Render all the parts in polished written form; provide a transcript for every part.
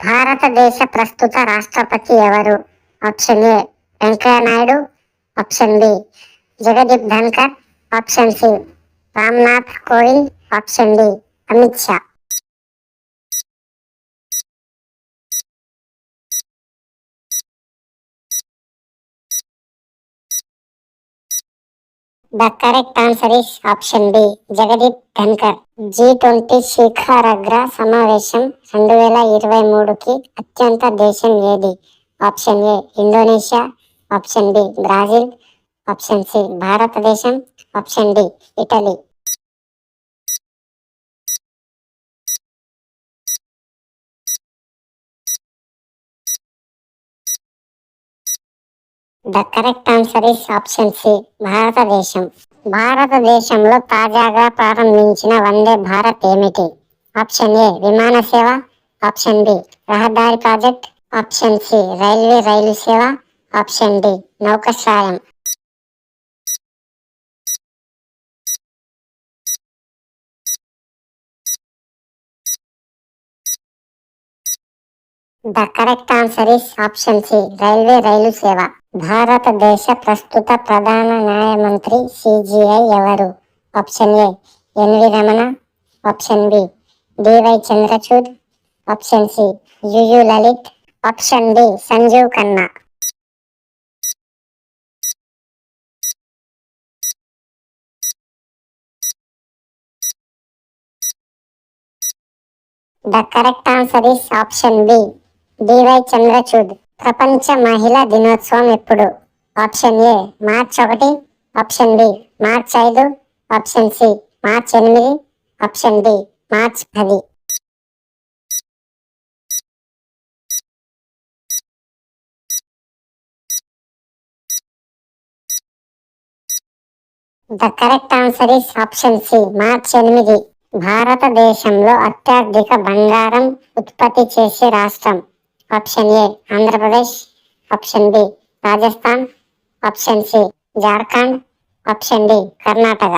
భారతదేశ ప్రస్తుత రాష్ట్రపతి ఎవరు? Option A Venkaiah Naidu, option B Jagdeep Dhankhar, option C Ramnath Kovind, option D Amit Shah. The correct answer is option B, Jagdeep Dhankhar. G20 శిఖరాగ్ర సమావేశం 2023కి అత్యంత దేశం ఏది? Option A Indonesia, option B Brazil, option C భారతదేశం, option D Italy. The correct answer is option C భారతదేశం. భారతదేశంలో తాజాగా ప్రారంభించిన వందే భారత్ ఏమిటి? ఆప్షన్ ఏ విమాన సేవ, ఆప్షన్ బి రహదారి ప్రాజెక్ట్, ఆప్షన్ సి రైలు సేవ, ఆప్షన్ డి నౌకాశ్రయం. The correct answer is option C రైలు సేవ. భారతదేశ ప్రస్తుత ప్రధాన న్యాయమంత్రి సిజిఐ ఎవరు? Option A N V Ramana, option B D Y Chandrachud, option C U U Lalit, option D Sanjiv Khanna. The correct answer is option B D Y Chandrachud. ప్రపంచ మహిళా దినోత్సవం ఎప్పుడు? Option A March 1, option B March 5, option C March 8, option D March 10. The correct answer is option C March 8. భారతదేశంలో అత్యధిక బంగారం ఉత్పత్తి చేసే రాష్ట్రం? Option A Andhra Pradesh, option B Rajasthan, option C Jharkhand, option D Karnataka.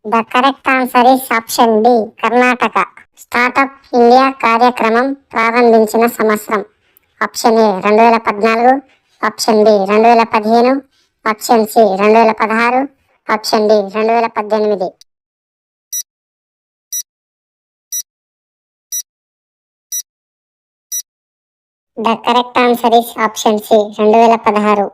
The correct answer is option D Karnataka. Startup India కార్యక్రమం ప్రారంభించిన సంవత్సరం? Option A 2014, option B 2015, option C 2016, option D 2018. The correct answer is option C 2016.